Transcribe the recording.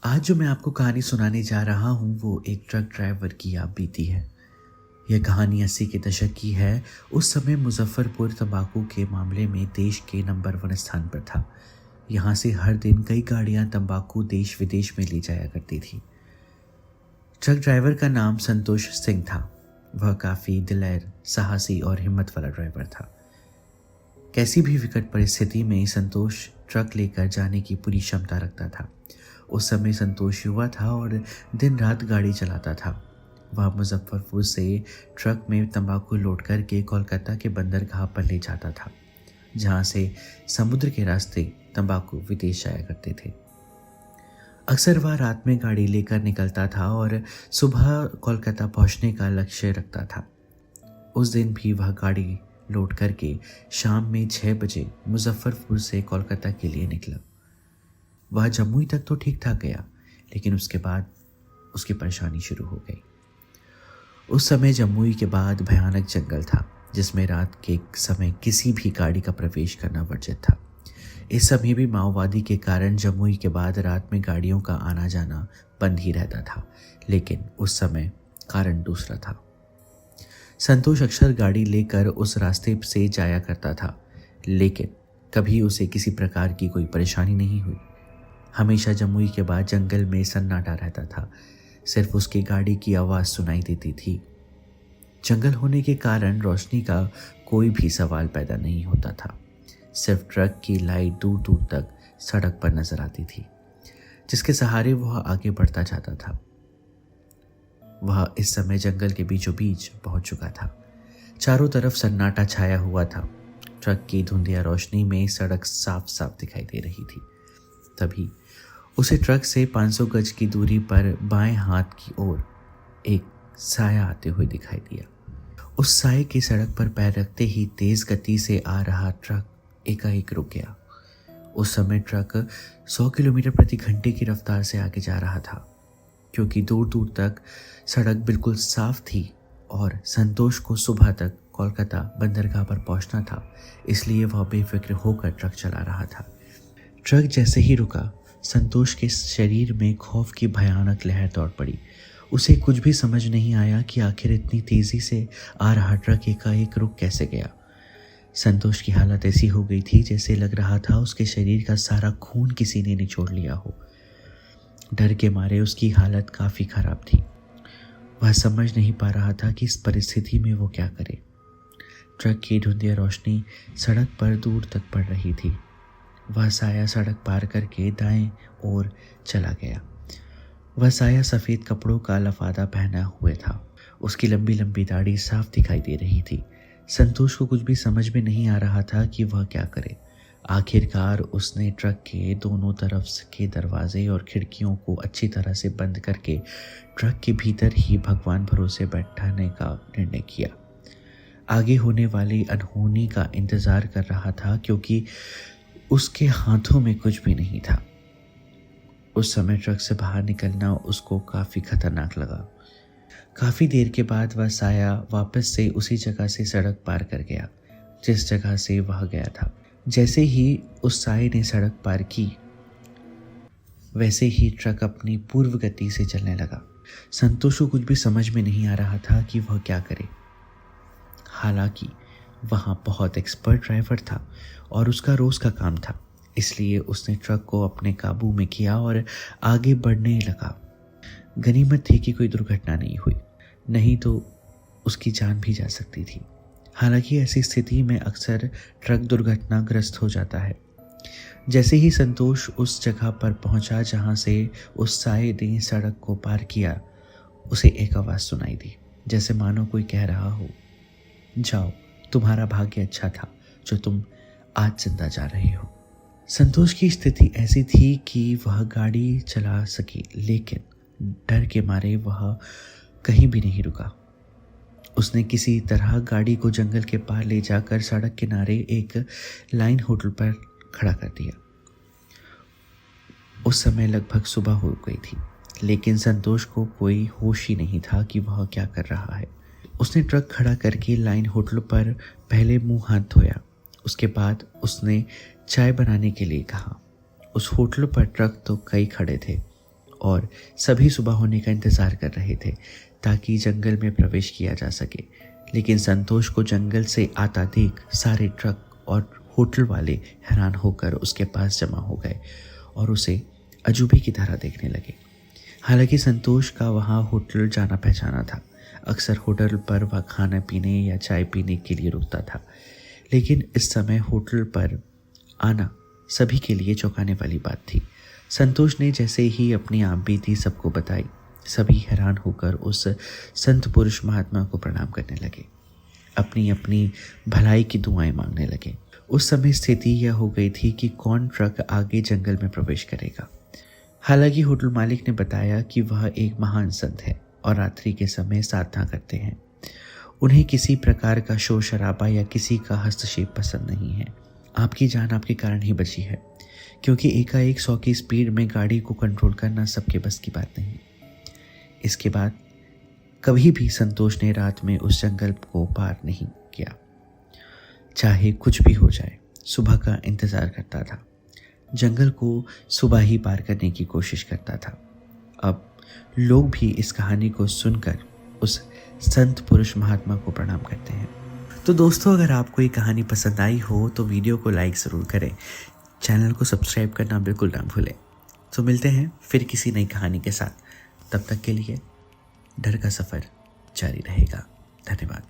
आज जो मैं आपको कहानी सुनाने जा रहा हूँ वो एक ट्रक ड्राइवर की आप बीती है। यह कहानी 80 के दशक की है। उस समय मुजफ्फरपुर तंबाकू के मामले में देश के नंबर 1 स्थान पर था। यहाँ से हर दिन कई गाड़ियाँ तंबाकू देश विदेश में ले जाया करती थी। ट्रक ड्राइवर का नाम संतोष सिंह था। वह काफ़ी दिलेर, साहसी और हिम्मत वाला ड्राइवर था। कैसी भी विकट परिस्थिति में संतोष ट्रक लेकर जाने की पूरी क्षमता रखता था। उस समय संतोष युवा था और दिन रात गाड़ी चलाता था। वह मुजफ्फरपुर से ट्रक में तंबाकू लोड करके कोलकाता के बंदरगाह पर ले जाता था, जहां से समुद्र के रास्ते तंबाकू विदेश जाया करते थे। अक्सर वह रात में गाड़ी लेकर निकलता था और सुबह कोलकाता पहुंचने का लक्ष्य रखता था। उस दिन भी वह गाड़ी लोड करके शाम में 6 बजे मुजफ्फरपुर से कोलकाता के लिए निकला। वह जम्मू तक तो ठीक ठाक गया, लेकिन उसके बाद उसकी परेशानी शुरू हो गई। उस समय जम्मू के बाद भयानक जंगल था, जिसमें रात के समय किसी भी गाड़ी का प्रवेश करना वर्जित था। इस समय भी माओवादी के कारण जम्मू के बाद रात में गाड़ियों का आना जाना बंद ही रहता था, लेकिन उस समय कारण दूसरा था। संतोष अक्सर गाड़ी लेकर उस रास्ते से जाया करता था, लेकिन कभी उसे किसी प्रकार की कोई परेशानी नहीं हुई। हमेशा जमुई के बाद जंगल में सन्नाटा रहता था। सिर्फ उसकी गाड़ी की आवाज़ सुनाई देती थी। जंगल होने के कारण रोशनी का कोई भी सवाल पैदा नहीं होता था। सिर्फ ट्रक की लाइट दूर दूर तक सड़क पर नजर आती थी, जिसके सहारे वह आगे बढ़ता जाता था। वह इस समय जंगल के बीचों बीच पहुंच चुका था। चारों तरफ सन्नाटा छाया हुआ था। ट्रक की धुंधिया रोशनी में सड़क साफ साफ दिखाई दे रही थी। तभी उसे ट्रक से 500 गज की दूरी पर बाएं हाथ की ओर एक साया आते हुए दिखाई दिया। उस साये की सड़क पर पैर रखते ही तेज गति से आ रहा ट्रक एकाएक रुक गया। उस समय ट्रक 100 किलोमीटर प्रति घंटे की रफ्तार से आगे जा रहा था। क्योंकि दूर दूर तक सड़क बिल्कुल साफ थी और संतोष को सुबह तक कोलकाता बंदरगाह पर पहुंचना था, इसलिए वह बेफिक्र होकर ट्रक चला रहा था। ट्रक जैसे ही रुका, संतोष के शरीर में खौफ की भयानक लहर दौड़ पड़ी। उसे कुछ भी समझ नहीं आया कि आखिर इतनी तेजी से आ रहा ट्रक एकाएक रुक कैसे गया। संतोष की हालत ऐसी हो गई थी जैसे लग रहा था उसके शरीर का सारा खून किसी ने निचोड़ लिया हो। डर के मारे उसकी हालत काफ़ी खराब थी। वह समझ नहीं पा रहा था कि इस परिस्थिति में वो क्या करे। ट्रक की धुंधिया रोशनी सड़क पर दूर तक पड़ रही थी। वह साया सड़क पार करके दाएं ओर चला गया। वह साया सफ़ेद कपड़ों का लफादा पहना हुए था। उसकी लंबी लंबी दाढ़ी साफ दिखाई दे रही थी। संतोष को कुछ भी समझ में नहीं आ रहा था कि वह क्या करे। आखिरकार उसने ट्रक के दोनों तरफ के दरवाजे और खिड़कियों को अच्छी तरह से बंद करके ट्रक के भीतर ही भगवान भरोसे बैठने का निर्णय किया। आगे होने वाली अनहोनी का इंतज़ार कर रहा था, क्योंकि उसके हाथों में कुछ भी नहीं था। उस समय ट्रक से बाहर निकलना उसको काफ़ी खतरनाक लगा। काफ़ी देर के बाद वह साया वापस से उसी जगह से सड़क पार कर गया जिस जगह से वह गया था। जैसे ही उस साये ने सड़क पार की, वैसे ही ट्रक अपनी पूर्व गति से चलने लगा। संतोष को कुछ भी समझ में नहीं आ रहा था कि वह क्या करे। हालांकि वहाँ बहुत एक्सपर्ट ड्राइवर था और उसका रोज़ का काम था, इसलिए उसने ट्रक को अपने काबू में किया और आगे बढ़ने लगा। गनीमत थी कि कोई दुर्घटना नहीं हुई, नहीं तो उसकी जान भी जा सकती थी। हालांकि ऐसी स्थिति में अक्सर ट्रक दुर्घटनाग्रस्त हो जाता है। जैसे ही संतोष उस जगह पर पहुंचा जहां से उस साये ने सड़क को पार किया, उसे एक आवाज़ सुनाई दी, जैसे मानो कोई कह रहा हो, जाओ, तुम्हारा भाग्य अच्छा था जो तुम आज जिंदा जा रहे हो। संतोष की स्थिति ऐसी थी कि वह गाड़ी चला सके, लेकिन डर के मारे वह कहीं भी नहीं रुका। उसने किसी तरह गाड़ी को जंगल के पार ले जाकर सड़क किनारे एक लाइन होटल पर खड़ा कर दिया। उस समय लगभग सुबह हो गई थी, लेकिन संतोष को कोई होश ही नहीं था कि वह क्या कर रहा है। उसने ट्रक खड़ा करके लाइन होटल पर पहले मुंह हाथ धोया। उसके बाद उसने चाय बनाने के लिए कहा। उस होटल पर ट्रक तो कई खड़े थे और सभी सुबह होने का इंतज़ार कर रहे थे ताकि जंगल में प्रवेश किया जा सके। लेकिन संतोष को जंगल से आता देख सारे ट्रक और होटल वाले हैरान होकर उसके पास जमा हो गए और उसे अजूबे की तरह देखने लगे। हालांकि संतोष का वहाँ होटल जाना पहचाना था। अक्सर होटल पर वह खाना पीने या चाय पीने के लिए रुकता था, लेकिन इस समय होटल पर आना सभी के लिए चौंकाने वाली बात थी। संतोष ने जैसे ही अपनी आप बीती सबको बताई, सभी हैरान होकर उस संत पुरुष महात्मा को प्रणाम करने लगे, अपनी अपनी भलाई की दुआएं मांगने लगे। उस समय स्थिति यह हो गई थी कि कौन ट्रक आगे जंगल में प्रवेश करेगा। हालांकि होटल मालिक ने बताया कि वह एक महान संत है और रात्रि के समय साधना करते हैं। उन्हें किसी प्रकार का शोर शराबा या किसी का हस्तक्षेप पसंद नहीं है। आपकी जान आपके कारण ही बची है, क्योंकि एकाएक 100 की स्पीड में गाड़ी को कंट्रोल करना सबके बस की बात नहीं। इसके बाद कभी भी संतोष ने रात में उस जंगल को पार नहीं किया। चाहे कुछ भी हो जाए, सुबह का इंतज़ार करता था। जंगल को सुबह ही पार करने की कोशिश करता था। अब लोग भी इस कहानी को सुनकर उस संत पुरुष महात्मा को प्रणाम करते हैं। तो दोस्तों, अगर आपको ये कहानी पसंद आई हो तो वीडियो को लाइक ज़रूर करें, चैनल को सब्सक्राइब करना बिल्कुल ना भूलें। तो मिलते हैं फिर किसी नई कहानी के साथ। तब तक के लिए डर का सफ़र जारी रहेगा। धन्यवाद।